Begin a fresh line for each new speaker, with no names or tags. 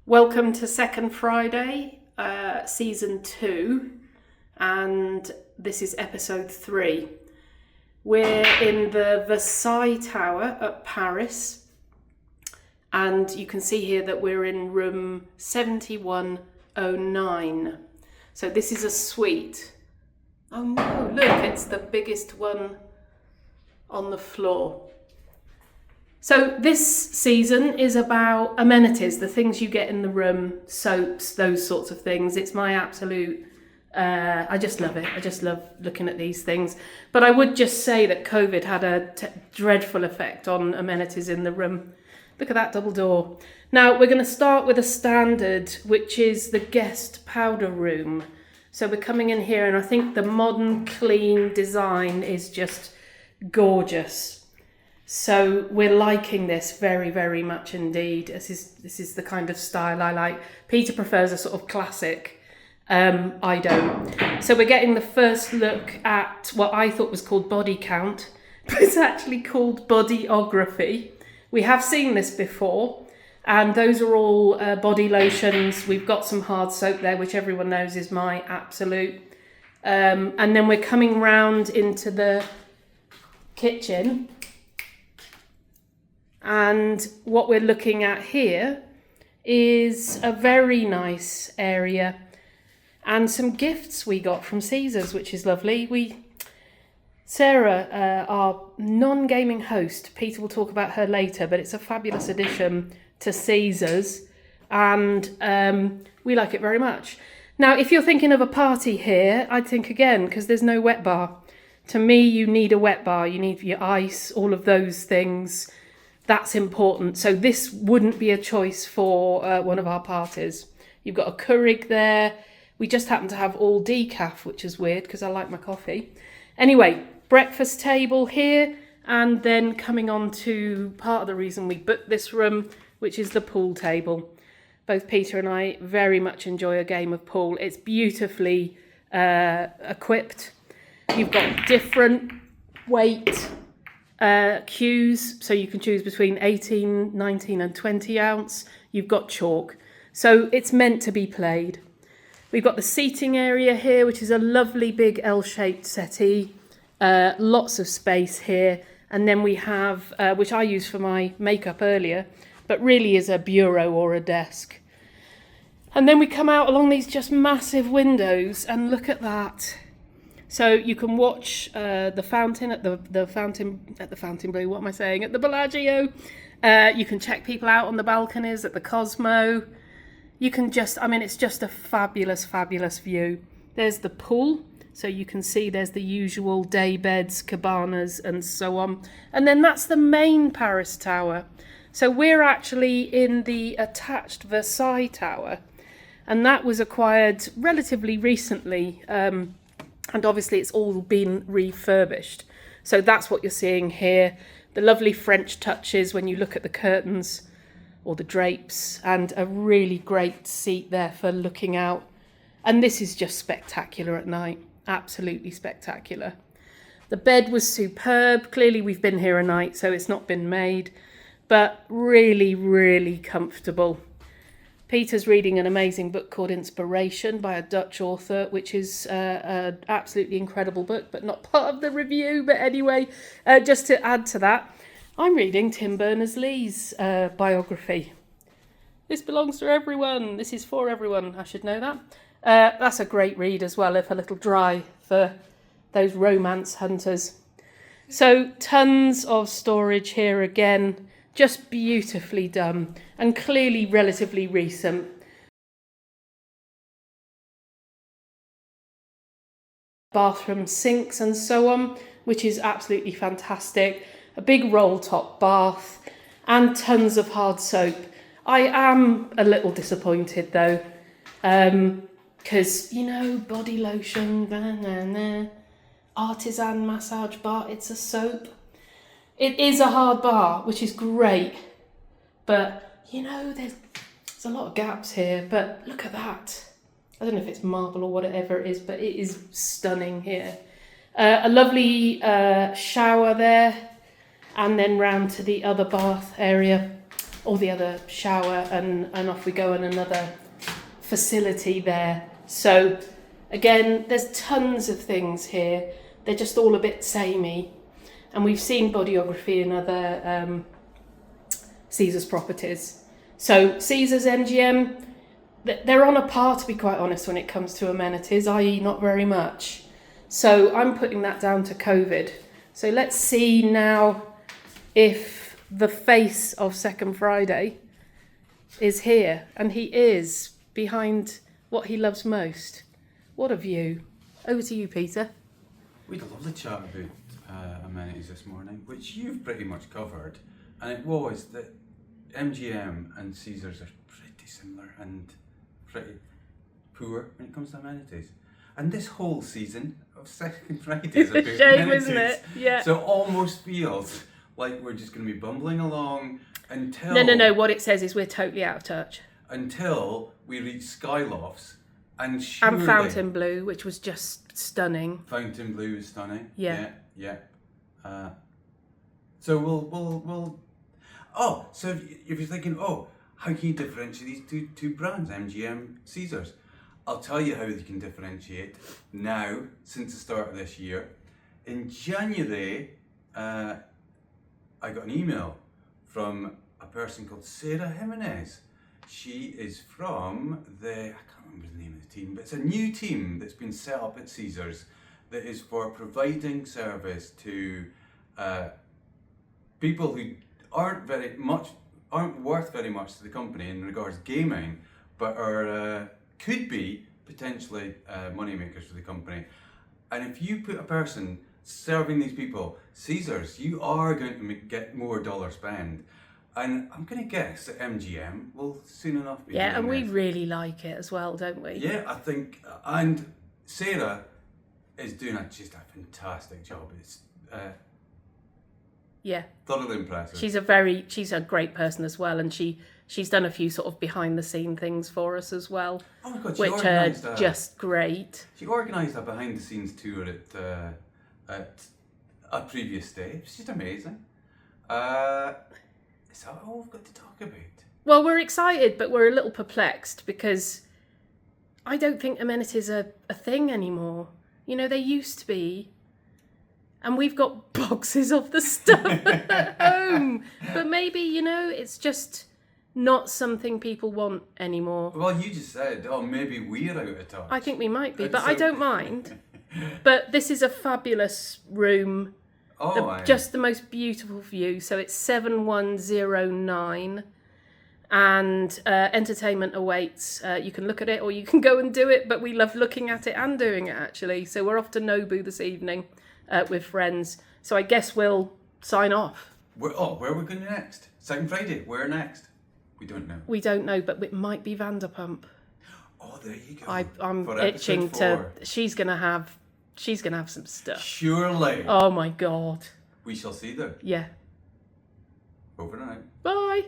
Welcome to Second Friday, Season 2, and this is Episode 3. We're in the Versailles Tower at Paris, and you can see here that we're in room 7109. So this is a suite. Oh no, look, it's the biggest one on the floor. So this season is about amenities, the things you get in the room, soaps, those sorts of things. It's my absolute, I just love it. I just love looking at these things. But I would just say that COVID had a dreadful effect on amenities in the room. Look at that double door. Now we're going to start with a standard, which is the guest powder room. So we're coming in here and I think the modern, clean design is just gorgeous. So we're liking this very, very much indeed. This is the kind of style I like. Peter prefers a sort of classic. I don't. So we're getting the first look at what I thought was called body count, but it's actually called bodyography. We have seen this before, and those are all body lotions. We've got some hard soap there, which everyone knows is my absolute. And then we're coming round into the kitchen. And what we're looking at here is a very nice area and some gifts we got from Caesars, which is lovely. Sarah, our non-gaming host, Peter will talk about her later, but it's a fabulous addition to Caesars and we like it very much. Now, if you're thinking of a party here, I'd think again, because there's no wet bar. To me, you need a wet bar. You need your ice, all of those things. That's important. So this wouldn't be a choice for one of our parties. You've got a Keurig there. We just happen to have all decaf, which is weird because I like my coffee. Anyway, breakfast table here. And then coming on to part of the reason we booked this room, which is the pool table. Both Peter and I very much enjoy a game of pool. It's beautifully equipped. You've got different weight cues, so you can choose between 18, 19 and 20 ounce. You've got chalk, so it's meant to be played. We've got the seating area here, which is a lovely big L-shaped settee, lots of space here, and then we have which I used for my makeup earlier, but really is a bureau or a desk. And then we come out along these just massive windows and look at that. So you can watch the fountain at the Fontainebleau. What am I saying? At the Bellagio. You can check people out on the balconies at the Cosmo. You can just, it's just a fabulous, fabulous view. There's the pool. So you can see there's the usual day beds, cabanas and so on. And then that's the main Paris Tower. So we're actually in the attached Versailles Tower. And that was acquired relatively recently. And obviously it's all been refurbished. So that's what you're seeing here. The lovely French touches when you look at the curtains or the drapes, and a really great seat there for looking out. And this is just spectacular at night. Absolutely spectacular. The bed was superb. Clearly we've been here a night, so it's not been made, but really, really comfortable. Peter's reading an amazing book called Inspiration by a Dutch author, which is an absolutely incredible book, but not part of the review. But anyway, just to add to that, I'm reading Tim Berners-Lee's biography. This belongs to everyone. This is for everyone. I should know that. That's a great read as well, if a little dry for those romance hunters. So tons of storage here again. Just beautifully done and clearly relatively recent. Bathroom sinks and so on, which is absolutely fantastic. A big roll top bath and tons of hard soap. I am a little disappointed though, because, body lotion, artisan massage bar, it's a soap. It is a hard bar, which is great, but there's a lot of gaps here, but look at that. I don't know if it's marble or whatever it is, but it is stunning here. A lovely shower there, and then round to the other bath area. or the other shower, and off we go in another facility there. So again, there's tons of things here. They're just all a bit samey. And we've seen bodyography in other Caesars properties. So Caesars, MGM, they're on a par, to be quite honest, when it comes to amenities, i.e. not very much. So I'm putting that down to COVID. So let's see now if the face of Second Friday is here. And he is behind what he loves most. What a view. Over to you, Peter.
We had a lovely chat about amenities this morning, which you've pretty much covered. And it was that MGM and Caesars are pretty similar and pretty poor when it comes to amenities. And this whole season of Second Friday is about
Shame,
amenities.
isn't it? Yeah.
So it almost feels like we're just going to be bumbling along until...
No. What it says is we're totally out of touch.
Until we reach Skylofts and surely...
And Fountain Blue, which was just stunning.
Fountain Blue is stunning.
Yeah.
So we'll... Oh, so if you're thinking, how can you differentiate these two brands, MGM, Caesars? I'll tell you how they can differentiate now, since the start of this year. In January, I got an email from a person called Sarah Jimenez. She is from I can't remember the name of the team, but it's a new team that's been set up at Caesars that is for providing service to people who aren't worth very much to the company in regards to gaming, but are could be potentially money makers for the company. And if you put a person serving these people, Caesars, you are going to get more dollar spend. And I'm going to guess that MGM will soon enough be doing
and we
this.
really like it as well, don't we?
Yeah, I think, and Sarah is doing just a fantastic job. It's thoroughly impressive.
She's a great person as well, and she's done a few sort of behind the scene things for us as well.
Oh my God,
which are just great.
She organised a behind the scenes tour at a previous day. It's just amazing. Is that all we've got to talk about?
Well, we're excited, but we're a little perplexed because I don't think amenities are a thing anymore. You know, they used to be. And we've got boxes of the stuff at home. But maybe, it's just not something people want anymore.
Well, you just said, maybe we're out of touch.
I think we might be, but I don't mind. But this is a fabulous room. Just the most beautiful view. So it's 7109. And entertainment awaits. You can look at it or you can go and do it. But we love looking at it and doing it, actually. So we're off to Nobu this evening. With friends. So I guess we'll sign off.
Where are we going next? Second Friday, where next? We don't know.
We don't know, but it might be Vanderpump.
Oh, there you go.
I'm
For
itching
episode 4.
She's gonna have some stuff.
Surely.
Oh my God.
We shall see them.
Yeah.
Over and out.
Bye.